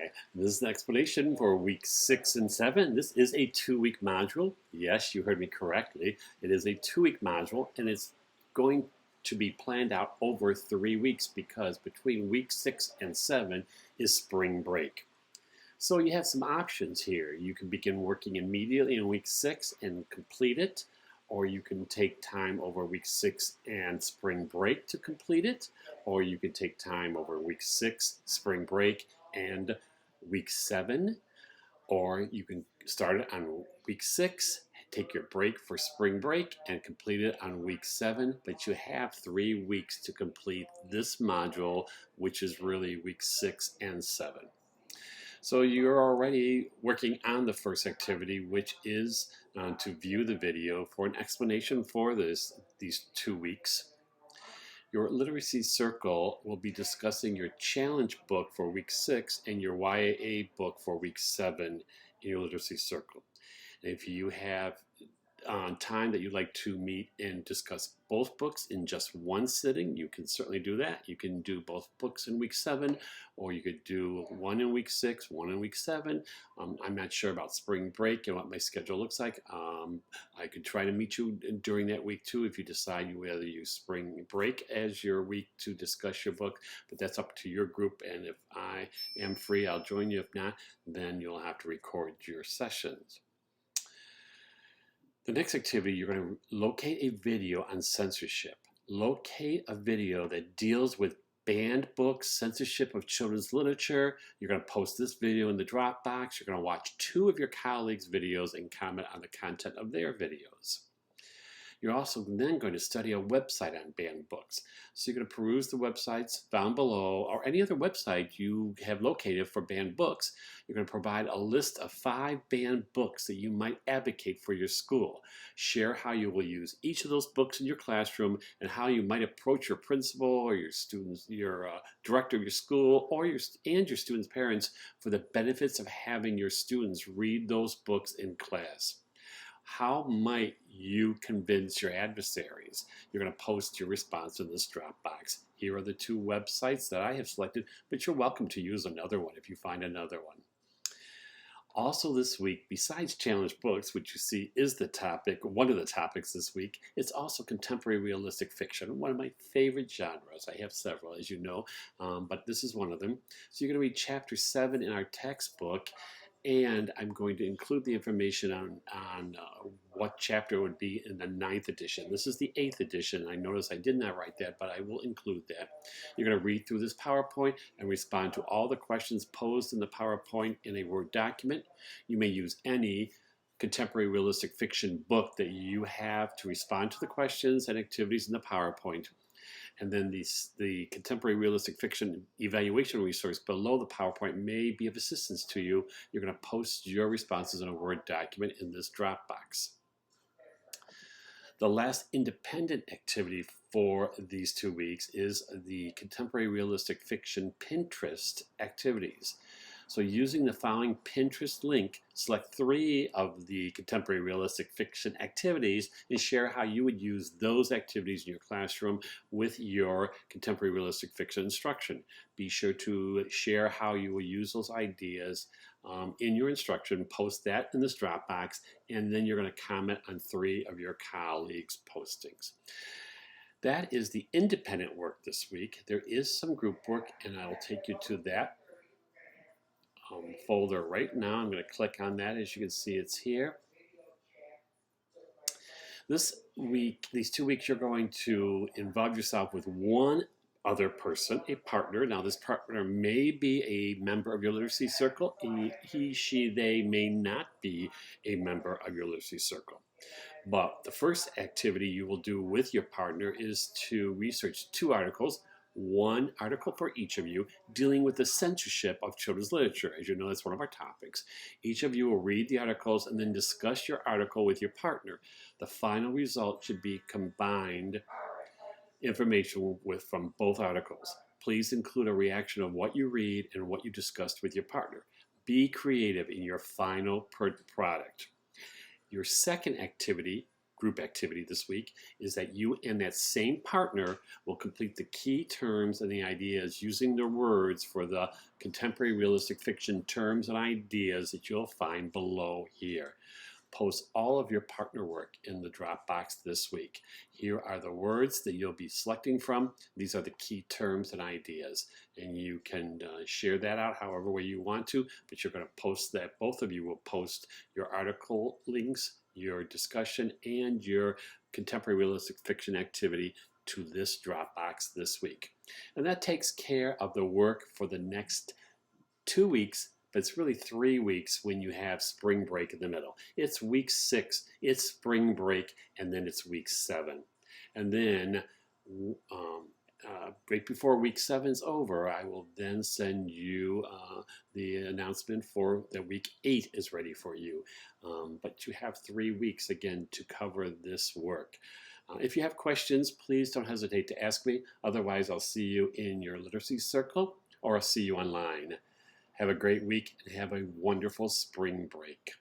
Hi, this is an explanation for week 6 and 7. This is a 2-week module. Yes, you heard me correctly. It is a 2-week module, and it's going to be planned out over 3 weeks because between week 6 and 7 is spring break. So you have some options here. You can begin working immediately in week 6 and complete it, or you can take time over week 6 and spring break to complete it, or you can take time over week 6, spring break, and week 7, or you can start it on week 6, take your break for spring break, and complete it on week 7. But you have 3 weeks to complete this module, which is really week 6 and 7. So you're already working on the first activity, which is to view the video for an explanation for these 2 weeks. Your literacy circle will be discussing your challenge book for week 6 and your YAA book for week 7 in your literacy circle. And if you have time that you'd like to meet and discuss both books in just one sitting, you can certainly do that. You can do both books in week 7, or you could do one in week 6, one in week 7. I'm not sure about spring break and what my schedule looks like. I could try to meet you during that week too if you decide you whether use spring break as your week to discuss your book, but that's up to your group, and if I am free, I'll join you. If not, then you'll have to record your sessions. The next activity, you're going to locate a video on censorship. Locate a video that deals with banned books, censorship of children's literature. You're going to post this video in the Dropbox. You're going to watch 2 of your colleagues' videos and comment on the content of their videos. You're also then going to study a website on banned books. So you're going to peruse the websites found below or any other website you have located for banned books. You're going to provide a list of 5 banned books that you might advocate for your school. Share how you will use each of those books in your classroom and how you might approach your principal or your students, your director of your school, or your students' parents for the benefits of having your students read those books in class. How might you convince your adversaries? You're going to post your response in this Dropbox. Here are the 2 websites that I have selected, but you're welcome to use another one if you find another one. Also this week, besides challenge books, which you see is the topic, one of the topics this week, it's also contemporary realistic fiction, one of my favorite genres. I have several, as you know, but this is one of them. So you're going to read chapter 7 in our textbook, and I'm going to include the information on what chapter it would be in the 9th edition. This is the 8th edition. I notice I did not write that, but I will include that. You're going to read through this PowerPoint and respond to all the questions posed in the PowerPoint in a Word document. You may use any contemporary realistic fiction book that you have to respond to the questions and activities in the PowerPoint. And then the contemporary realistic fiction evaluation resource below the PowerPoint may be of assistance to you. You're going to post your responses in a Word document in this Dropbox. The last independent activity for these 2 weeks is the contemporary realistic fiction Pinterest activities. So using the following Pinterest link, select 3 of the contemporary realistic fiction activities and share how you would use those activities in your classroom with your contemporary realistic fiction instruction. Be sure to share how you will use those ideas in your instruction, post that in this Dropbox, and then you're going to comment on 3 of your colleagues' postings. That is the independent work this week. There is some group work, and I will take you to that folder right now. I'm going to click on that. As you can see, it's here. This week, these 2 weeks, you're going to involve yourself with one other person, a partner. Now, this partner may be a member of your literacy circle. He, she, they may not be a member of your literacy circle. But the first activity you will do with your partner is to research 2 articles, 1 article for each of you, dealing with the censorship of children's literature. As you know, that's one of our topics. Each of you will read the articles and then discuss your article with your partner. The final result should be combined information from both articles. Please include a reaction of what you read and what you discussed with your partner. Be creative in your final product. Your second activity group activity this week is that you and that same partner will complete the key terms and the ideas using the words for the contemporary realistic fiction terms and ideas that you'll find below here. Post all of your partner work in the Dropbox this week. Here are the words that you'll be selecting from. These are the key terms and ideas, and you can share that out however way you want to, but you're going to post that. Both of you will post your article links, your discussion, and your contemporary realistic fiction activity to this Dropbox this week. And that takes care of the work for the next 2 weeks, but it's really 3 weeks when you have spring break in the middle. It's week 6, it's spring break, and then it's week 7. And then right before week 7 is over, I will then send you the announcement for that week 8 is ready for you. But you have 3 weeks again to cover this work. If you have questions, please don't hesitate to ask me. Otherwise, I'll see you in your literacy circle or I'll see you online. Have a great week and have a wonderful spring break.